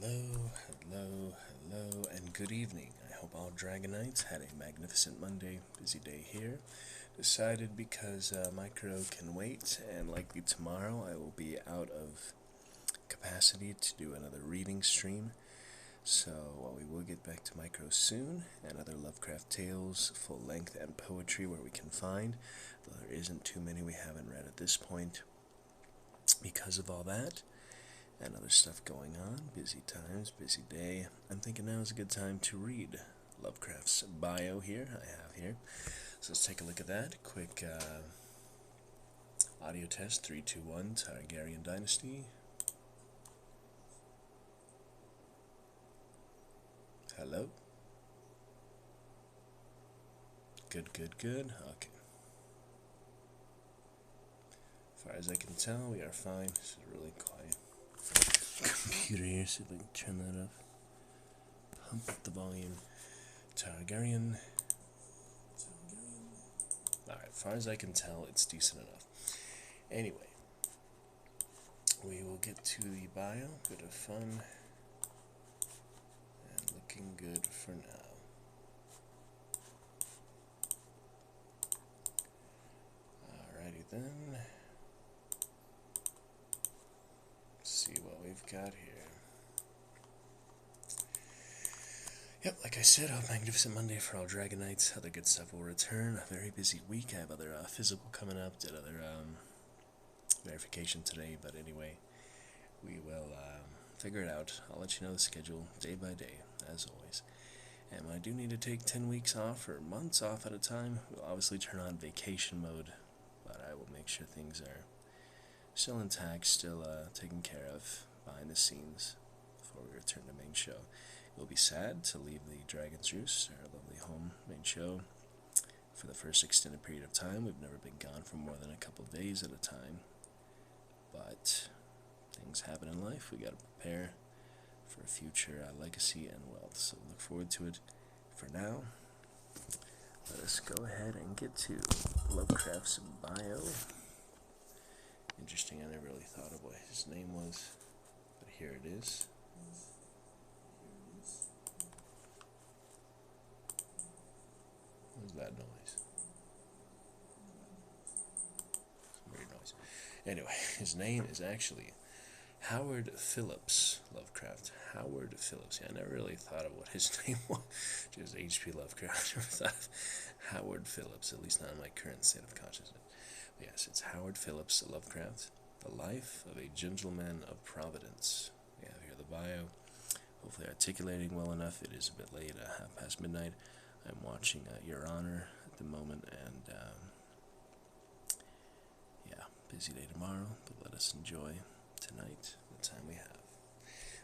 Hello, hello, hello, and good evening. I hope all Dragonites had a magnificent Monday, busy day here. Decided because Micro can wait, and likely tomorrow I will be out of capacity to do another reading stream. So we will get back to Micro soon, and other Lovecraft tales, full length, and poetry where we can find. Though there isn't too many we haven't read at this point because of all that and other stuff going on. Busy times, busy day. I'm thinking now is a good time to read Lovecraft's bio here. I have here. So let's take a look at that. Quick audio test 3, 2, 1. Targaryen Dynasty. Hello. Good, good, good. Okay. As far as I can tell, we are fine. This is really quiet. Computer here, see if I can turn that up. Pump up the volume. Targaryen. Alright, as far as I can tell, it's decent enough. Anyway, we will get to the bio. Bit of fun. And looking good for now. Alrighty then. Let's see what we've got here. Yep, like I said, a magnificent Monday for all Dragonites. Other good stuff will return. A very busy week. I have other physical coming up. Did other verification today, but anyway, we will figure it out. I'll let you know the schedule day by day, as always. And when I do need to take 10 weeks off or months off at a time, we'll obviously turn on vacation mode, but I will make sure things are still intact, still taken care of behind the scenes before we return to main show. It will be sad to leave the Dragon's Roost, our lovely home main show, for the first extended period of time. We've never been gone for more than a couple of days at a time, but things happen in life. We got to prepare for future legacy and wealth, so look forward to it. For now, let us go ahead and get to Lovecraft's bio. Interesting, I never really thought of what his name was, but here it is. What was that noise? Some weird noise. Anyway, his name is actually Howard Phillips Lovecraft. Howard Phillips. Yeah, I never really thought of what his name was. Just H.P. Lovecraft. I never thought of Howard Phillips, at least not in my current state of consciousness. But yes, it's Howard Phillips Lovecraft. The Life of a Gentleman of Providence. We have here the bio. Hopefully articulating well enough. It is a bit late, midnight. I'm watching Your Honor at the moment, and yeah, busy day tomorrow, but let us enjoy tonight the time we have.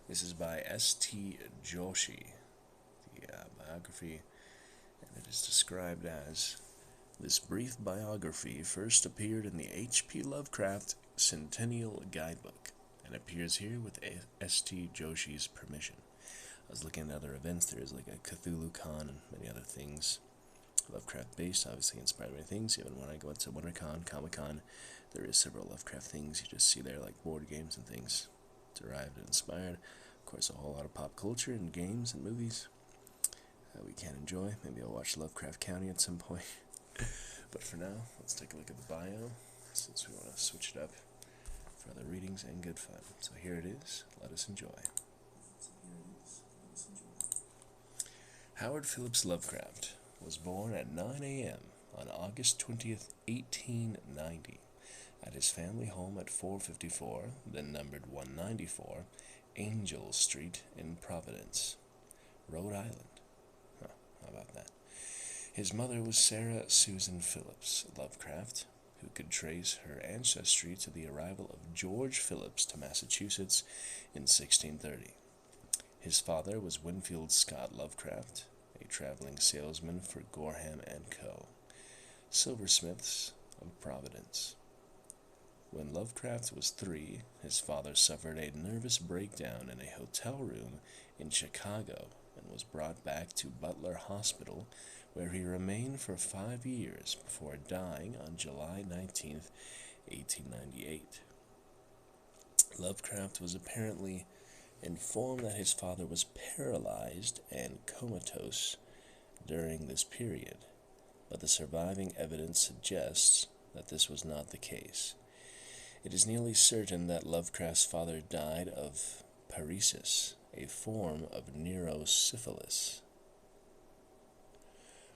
This is by S.T. Joshi, the biography, and it is described as: this brief biography first appeared in the H.P. Lovecraft Centennial Guidebook, and appears here with S.T. Joshi's permission. I was looking at other events. There is like a Cthulhu Con and many other things Lovecraft based, obviously inspired by things. Even when I go into WinterCon, Comic Con, there is several Lovecraft things you just see there, like board games and things derived and inspired. Of course, a whole lot of pop culture and games and movies we can enjoy. Maybe I'll watch Lovecraft County at some point. But for now, let's take a look at the bio, since we want to switch it up for other readings and good fun. So here it is. Let us enjoy. Howard Phillips Lovecraft was born at 9 a.m. on August 20th, 1890, at his family home at 454, then numbered 194, Angel Street in Providence, Rhode Island. How about that? His mother was Sarah Susan Phillips Lovecraft, who could trace her ancestry to the arrival of George Phillips to Massachusetts in 1630. His father was Winfield Scott Lovecraft, a traveling salesman for Gorham and Co., silversmiths of Providence. When Lovecraft was 3, his father suffered a nervous breakdown in a hotel room in Chicago and was brought back to Butler Hospital, where he remained for 5 years before dying on July 19th, 1898. Lovecraft was apparently informed that his father was paralyzed and comatose during this period, but the surviving evidence suggests that this was not the case. It is nearly certain that Lovecraft's father died of paresis, a form of neurosyphilis.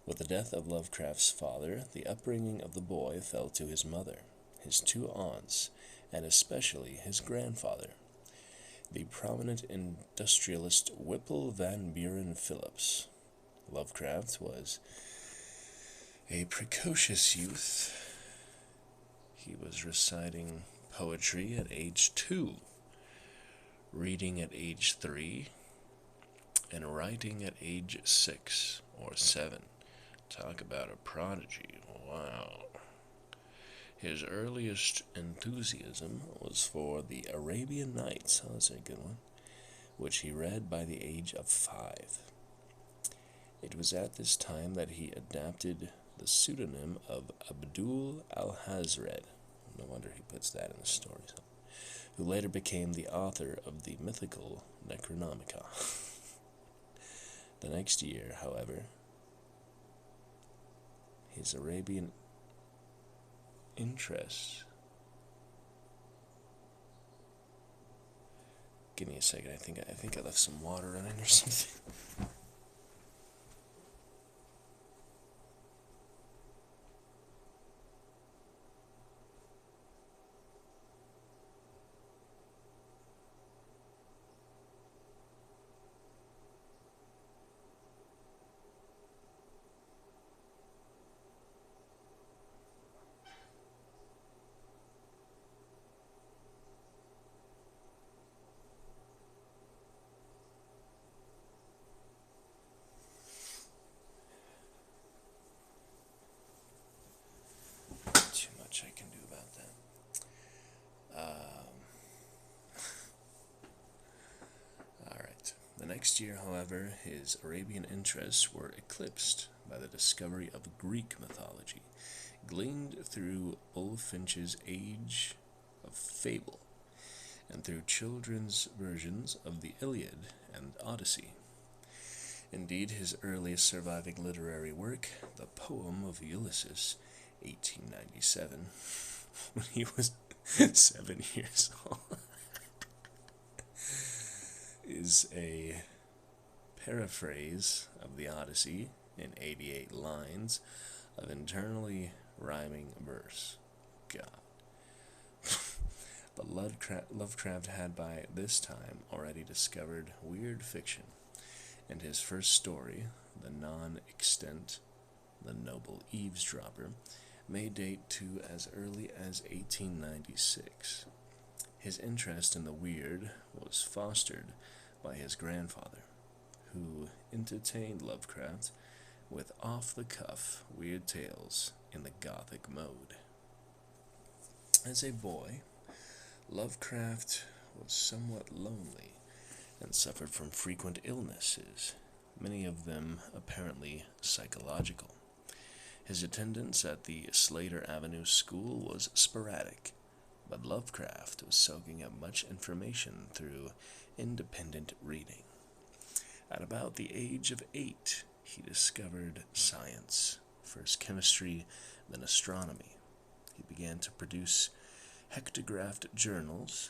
With the death of Lovecraft's father, the upbringing of the boy fell to his mother, his two aunts, and especially his grandfather, the prominent industrialist Whipple Van Buren Phillips. Lovecraft was a precocious youth. He was reciting poetry at age 2, reading at age 3, and writing at age 6 or 7. Talk about a prodigy. Wow. His earliest enthusiasm was for the Arabian Nights, that's a good one, which he read by the age of 5. It was at this time that he adopted the pseudonym of Abdul al-Hazred. No wonder he puts that in the story. Who later became the author of the mythical Necronomicon. The next year, however, his Arabian interests. Give me a second. I think I left some water running or something. Too much I can do about that. Alright. The next year, however, his Arabian interests were eclipsed by the discovery of Greek mythology, gleaned through Bulfinch's Age of Fable, and through children's versions of the Iliad and Odyssey. Indeed, his earliest surviving literary work, the poem of Ulysses, 1897, when he was 7 years old, is a paraphrase of the Odyssey in 88 lines of internally rhyming verse. God. But Lovecraft had by this time already discovered weird fiction, and his first story, The Non-Extant, The Noble Eavesdropper, may date to as early as 1896. His interest in the weird was fostered by his grandfather, who entertained Lovecraft with off-the-cuff weird tales in the Gothic mode. As a boy, Lovecraft was somewhat lonely and suffered from frequent illnesses, many of them apparently psychological. His attendance at the Slater Avenue School was sporadic, but Lovecraft was soaking up much information through independent reading. At about the age of 8, he discovered science, first chemistry, then astronomy. He began to produce hectographed journals,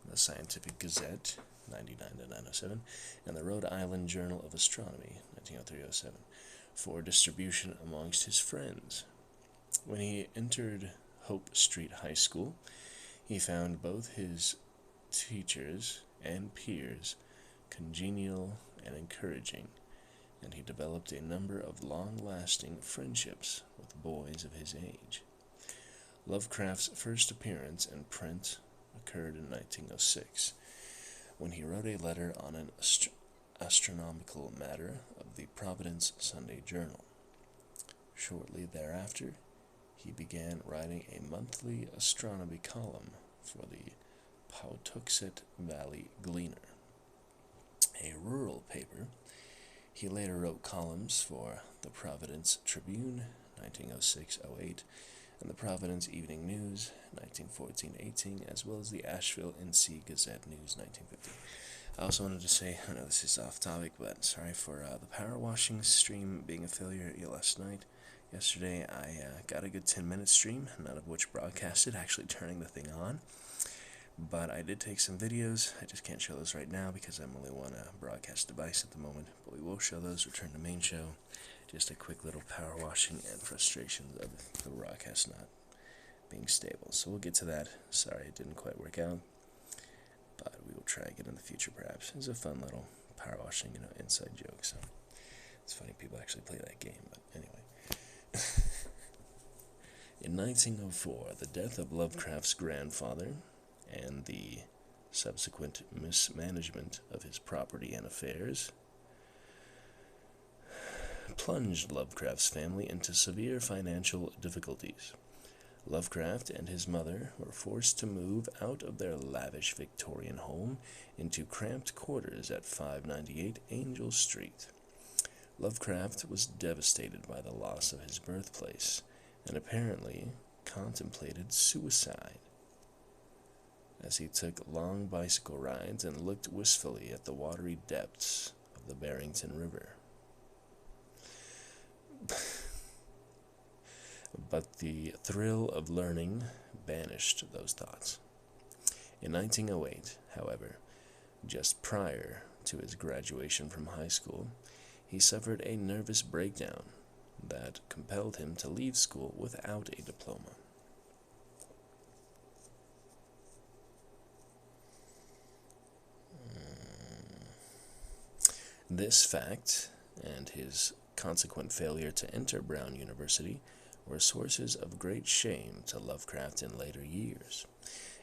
the Scientific Gazette, 99 to 907, and the Rhode Island Journal of Astronomy, 1903-07, for distribution amongst his friends. When he entered Hope Street High School, he found both his teachers and peers congenial and encouraging, and he developed a number of long-lasting friendships with boys of his age. Lovecraft's first appearance in print occurred in 1906, when he wrote a letter on an astronomical matter of the Providence Sunday Journal. Shortly thereafter, he began writing a monthly astronomy column for the Pawtuxet Valley Gleaner, a rural paper. He later wrote columns for the Providence Tribune, 1906-08, and the Providence Evening News, 1914-18, as well as the Asheville NC Gazette News, 1915. I also wanted to say, I know this is off topic, but sorry for the power washing stream being a failure last night. Yesterday, I got a good 10-minute stream, none of which broadcasted, actually turning the thing on. But I did take some videos. I just can't show those right now because I'm only one broadcast device at the moment. But we will show those, return to main show. Just a quick little power washing and frustrations of the broadcast not being stable. So we'll get to that. Sorry it didn't quite work out. But we will try again in the future, perhaps. It's a fun little power washing, inside joke. So it's funny people actually play that game. But anyway. In 1904, the death of Lovecraft's grandfather and the subsequent mismanagement of his property and affairs plunged Lovecraft's family into severe financial difficulties. Lovecraft and his mother were forced to move out of their lavish Victorian home into cramped quarters at 598 Angel Street. Lovecraft was devastated by the loss of his birthplace and apparently contemplated suicide as he took long bicycle rides and looked wistfully at the watery depths of the Barrington River. But the thrill of learning banished those thoughts. In 1908, however, just prior to his graduation from high school, he suffered a nervous breakdown that compelled him to leave school without a diploma. This fact, and his consequent failure to enter Brown University, were sources of great shame to Lovecraft in later years,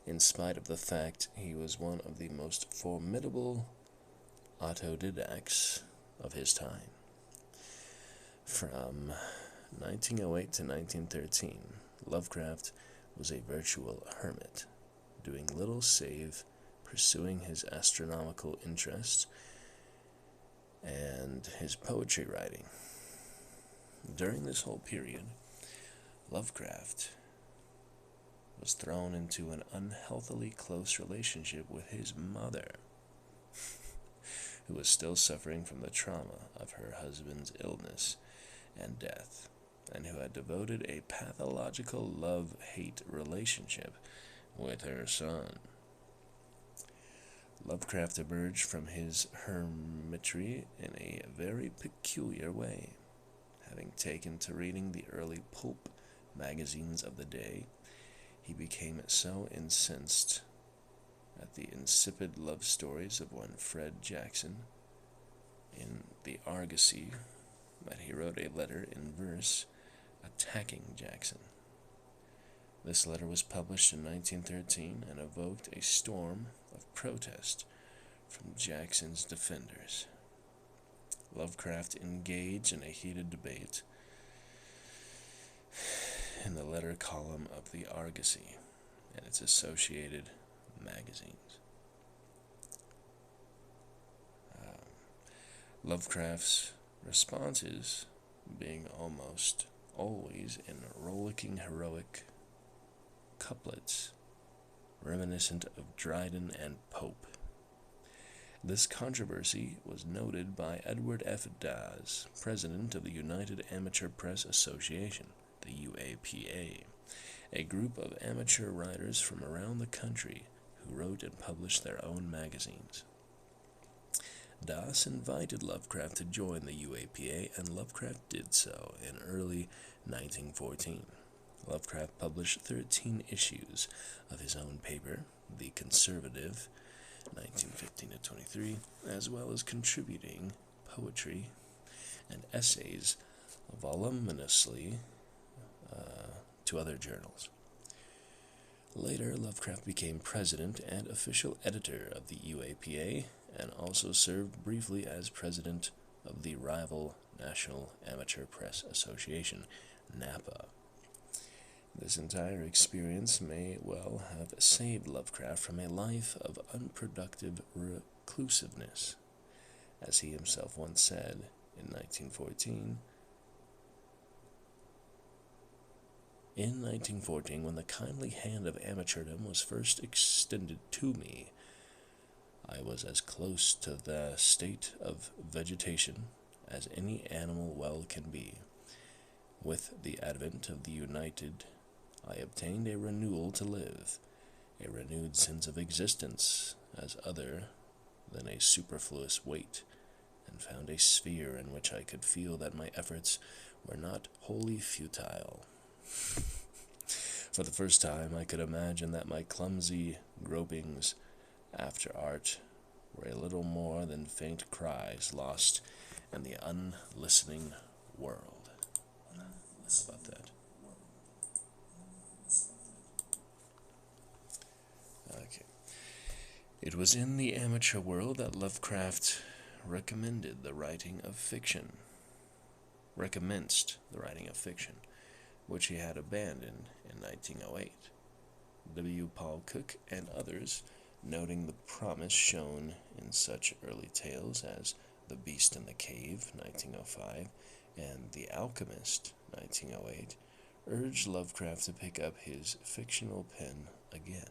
in spite of the fact he was one of the most formidable autodidacts of his time. From 1908 to 1913, Lovecraft was a virtual hermit, doing little save pursuing his astronomical interests and his poetry writing. During this whole period, Lovecraft was thrown into an unhealthily close relationship with his mother, who was still suffering from the trauma of her husband's illness and death, and who had devoted a pathological love-hate relationship with her son. Lovecraft emerged from his hermitry in a very peculiar way. Having taken to reading the early pulp magazines of the day, he became so incensed at the insipid love stories of one Fred Jackson in the Argosy that he wrote a letter in verse attacking Jackson. This letter was published in 1913 and evoked a storm of protest from Jackson's defenders. Lovecraft engaged in a heated debate in the letter column of the Argosy and its associated magazines. Lovecraft's responses being almost always in rollicking heroic couplets reminiscent of Dryden and Pope. This controversy was noted by Edward F. Dawes, president of the United Amateur Press Association, the UAPA, a group of amateur writers from around the country who wrote and published their own magazines. Dawes invited Lovecraft to join the UAPA, and Lovecraft did so in early 1914. Lovecraft published 13 issues of his own paper, The Conservative, 1915-23, as well as contributing poetry and essays voluminously to other journals. Later, Lovecraft became president and official editor of the UAPA, and also served briefly as president of the rival National Amateur Press Association, NAPA. This entire experience may well have saved Lovecraft from a life of unproductive reclusiveness. As he himself once said, 1914, In 1914, when the kindly hand of amateurdom was first extended to me, I was as close to the state of vegetation as any animal well can be. With the advent of the United, I obtained a renewal to live, a renewed sense of existence as other than a superfluous weight, and found a sphere in which I could feel that my efforts were not wholly futile. For the first time, I could imagine that my clumsy gropings after art were a little more than faint cries lost in the unlistening world. How about that? Okay. It was in the amateur world that Lovecraft recommenced the writing of fiction, which he had abandoned in 1908. W. Paul Cook and others, noting the promise shown in such early tales as The Beast in the Cave, 1905, and The Alchemist, 1908, urged Lovecraft to pick up his fictional pen again.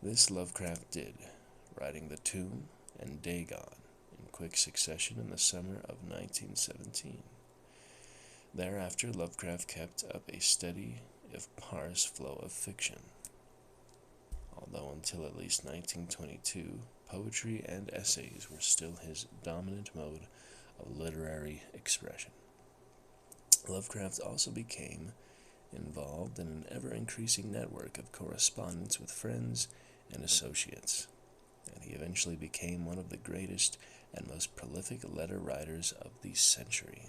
This Lovecraft did, writing The Tomb and Dagon in quick succession in the summer of 1917. Thereafter, Lovecraft kept up a steady, if sparse, flow of fiction, although until at least 1922, poetry and essays were still his dominant mode of literary expression. Lovecraft also became involved in an ever-increasing network of correspondence with friends and associates, and he eventually became one of the greatest and most prolific letter writers of the century.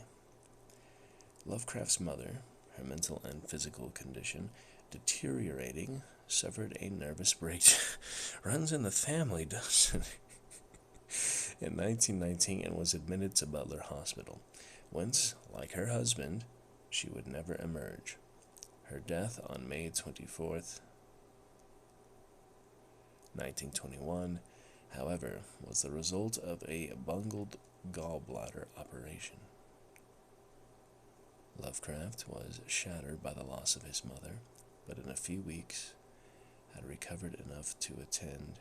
Lovecraft's mother, her mental and physical condition deteriorating, suffered a nervous breakdown. Runs in the family, doesn't it? In 1919, and was admitted to Butler Hospital, whence, like her husband, she would never emerge. Her death on May 24th, 1921, however, was the result of a bungled gallbladder operation. Lovecraft was shattered by the loss of his mother, but in a few weeks had recovered enough to attend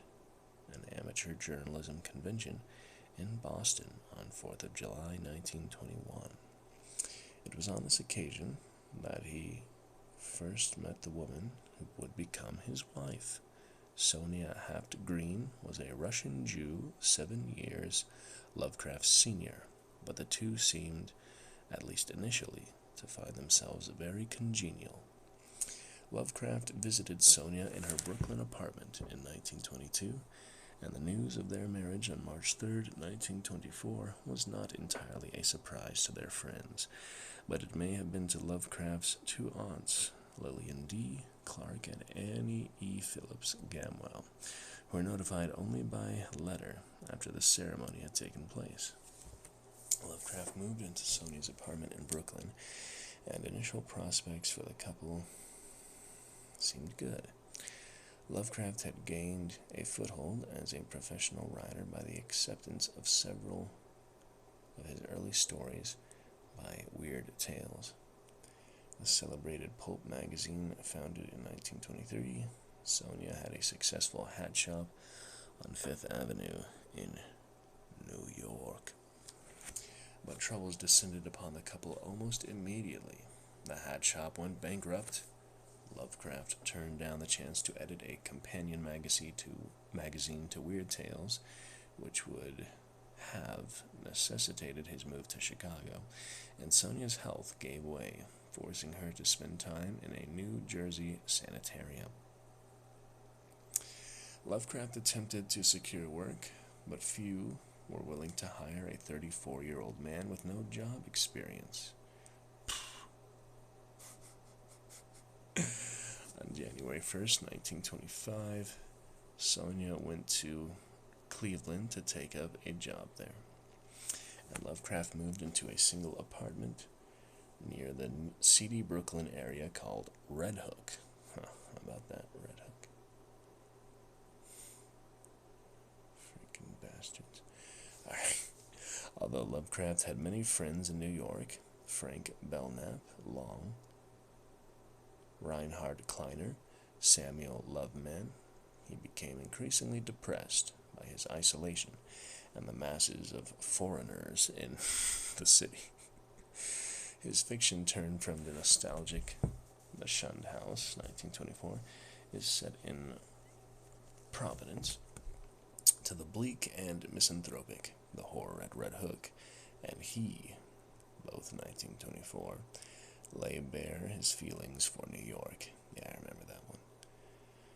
an amateur journalism convention in Boston on 4th of July, 1921. It was on this occasion that he first met the woman who would become his wife. Sonia Haft-Green was a Russian Jew, 7 years Lovecraft's senior, but the two seemed, at least initially, to find themselves very congenial. Lovecraft visited Sonia in her Brooklyn apartment in 1922, and the news of their marriage on March 3rd, 1924, was not entirely a surprise to their friends, but it may have been to Lovecraft's two aunts, Lillian D. Clark and Annie E. Phillips Gamwell, who were notified only by letter after the ceremony had taken place. Lovecraft moved into Sonia's apartment in Brooklyn, and initial prospects for the couple seemed good. Lovecraft had gained a foothold as a professional writer by the acceptance of several of his early stories by Weird Tales, the celebrated pulp magazine founded in 1923. Sonia had a successful hat shop on Fifth Avenue in New York. But troubles descended upon the couple almost immediately. The hat shop went bankrupt. Lovecraft turned down the chance to edit a companion magazine to Weird Tales, which would have necessitated his move to Chicago, and Sonia's health gave way, forcing her to spend time in a New Jersey sanitarium. Lovecraft attempted to secure work, but few were willing to hire a 34-year-old man with no job experience. On January 1st, 1925, Sonia went to Cleveland to take up a job there, and Lovecraft moved into a single apartment near the seedy Brooklyn area called Red Hook. How about that, Red Hook? Freaking bastards. Alright. Although Lovecraft had many friends in New York, Frank Belknap Long, Reinhard Kleiner, Samuel Loveman, he became increasingly depressed by his isolation and the masses of foreigners in the city. His fiction turned from the nostalgic The Shunned House, 1924, is set in Providence, to the bleak and misanthropic The Horror at Red Hook, and he, both 1924, lay bare his feelings for New York. Yeah, I remember that one.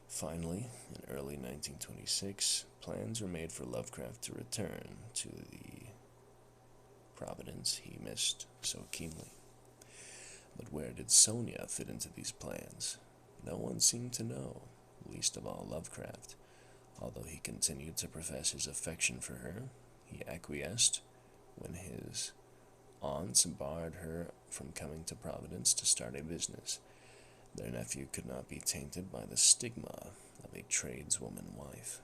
Finally, in early 1926, plans were made for Lovecraft to return to the Providence he missed so keenly. But where did Sonia fit into these plans? No one seemed to know, least of all Lovecraft. Although he continued to profess his affection for her, he acquiesced when his aunts barred her from coming to Providence to start a business. Their nephew could not be tainted by the stigma of a tradeswoman wife.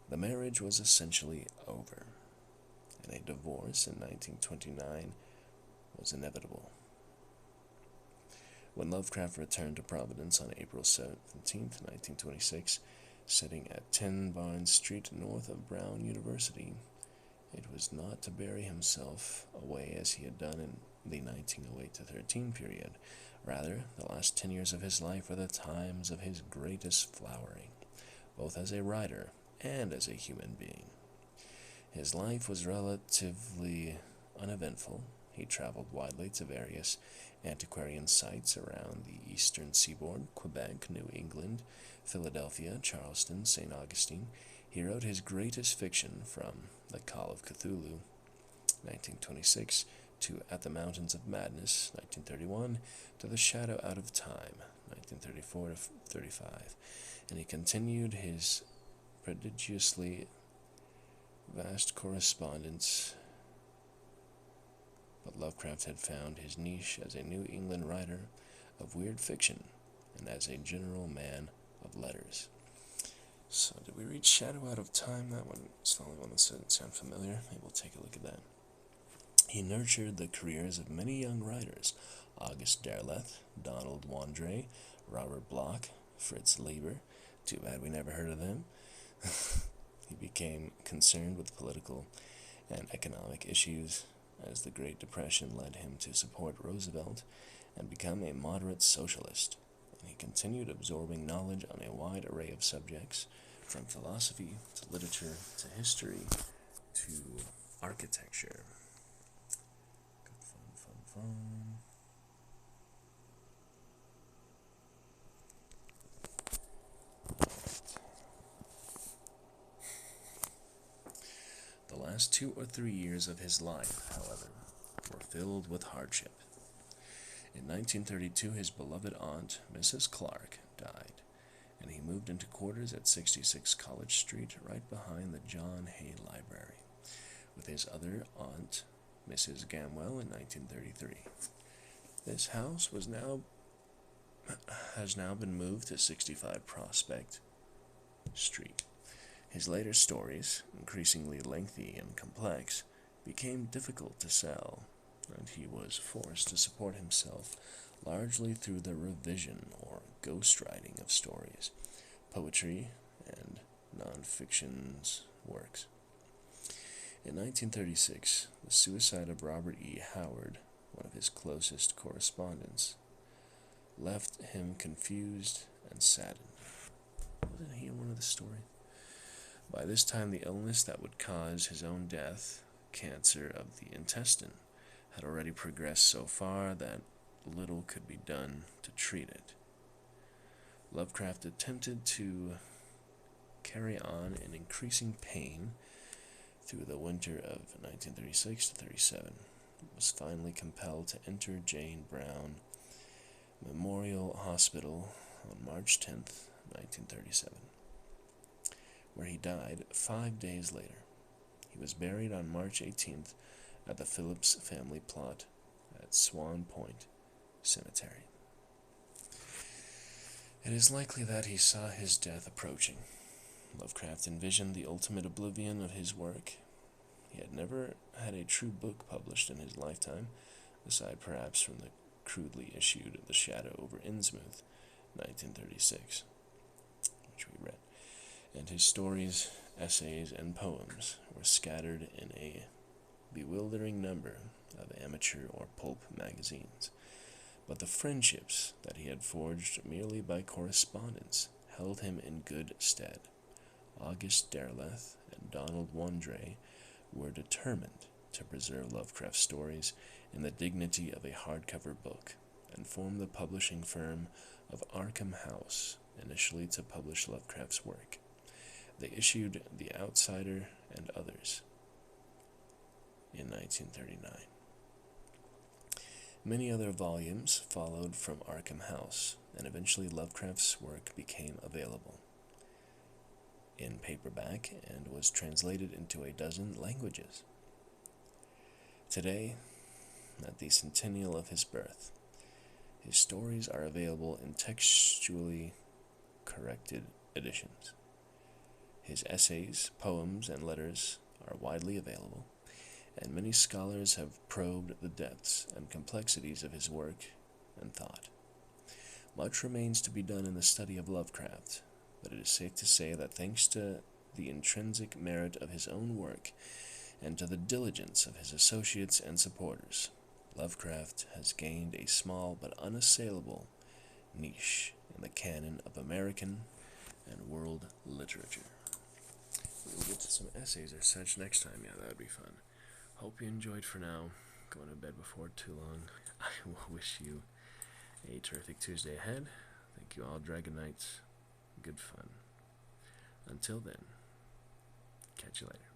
The marriage was essentially over, and a divorce in 1929 was inevitable. When Lovecraft returned to Providence on April 17, 1926, sitting at 10 Barnes Street north of Brown University, it was not to bury himself away as he had done in the 1908 to 13 period. Rather, the last 10 years of his life were the times of his greatest flowering, both as a writer and as a human being. His life was relatively uneventful. He traveled widely to various antiquarian sites around the eastern seaboard, Quebec, New England, Philadelphia, Charleston, St. Augustine. He wrote his greatest fiction from The Call of Cthulhu, 1926, to At the Mountains of Madness, 1931, to The Shadow Out of Time, 1934 to 35, and he continued his prodigiously vast correspondence. But Lovecraft had found his niche as a New England writer of weird fiction and as a general man of letters. So, did we read Shadow Out of Time? That one is the only one that doesn't sound familiar. Maybe we'll take a look at that. He nurtured the careers of many young writers: August Derleth, Donald Wandrei, Robert Bloch, Fritz Leiber. Too bad we never heard of them. He became concerned with political and economic issues as the Great Depression led him to support Roosevelt and become a moderate socialist. And he continued absorbing knowledge on a wide array of subjects, from philosophy to literature to history to architecture. Fun. The last 2 or 3 years of his life, however, were filled with hardship. In 1932, his beloved aunt, Mrs. Clark, died, and he moved into quarters at 66 College Street, right behind the John Hay Library, with his other aunt, Mrs. Gamwell, in 1933. This house has now been moved to 65 Prospect Street. His later stories, increasingly lengthy and complex, became difficult to sell, and he was forced to support himself largely through the revision or ghostwriting of stories, poetry, and non-fiction's works. In 1936, the suicide of Robert E. Howard, one of his closest correspondents, left him confused and saddened. Wasn't he in one of the stories? By this time, the illness that would cause his own death, cancer of the intestine, had already progressed so far that little could be done to treat it. Lovecraft attempted to carry on in increasing pain through the winter of 1936 to 37, was finally compelled to enter Jane Brown Memorial Hospital on March 10, 1937, where he died 5 days later. He was buried on March 18th at the Phillips family plot at Swan Point Cemetery. It is likely that he saw his death approaching. Lovecraft envisioned the ultimate oblivion of his work. He had never had a true book published in his lifetime, aside perhaps from the crudely issued The Shadow over Innsmouth, 1936, which we read, and his stories, essays, and poems were scattered in a bewildering number of amateur or pulp magazines. But the friendships that he had forged merely by correspondence held him in good stead. August Derleth and Donald Wandrei were determined to preserve Lovecraft's stories in the dignity of a hardcover book, and formed the publishing firm of Arkham House, initially to publish Lovecraft's work. They issued The Outsider and others in 1939. Many other volumes followed from Arkham House, and eventually Lovecraft's work became available in paperback and was translated into a dozen languages. Today, at the centennial of his birth, his stories are available in textually corrected editions. His essays, poems, and letters are widely available, and many scholars have probed the depths and complexities of his work and thought. Much remains to be done in the study of Lovecraft, but it is safe to say that thanks to the intrinsic merit of his own work and to the diligence of his associates and supporters, Lovecraft has gained a small but unassailable niche in the canon of American and world literature. We'll get to some essays or such next time. Yeah, that would be fun. Hope you enjoyed for now. Going to bed before too long. I will wish you a terrific Tuesday ahead. Thank you all, Dragon Knights. Good fun. Until then, catch you later.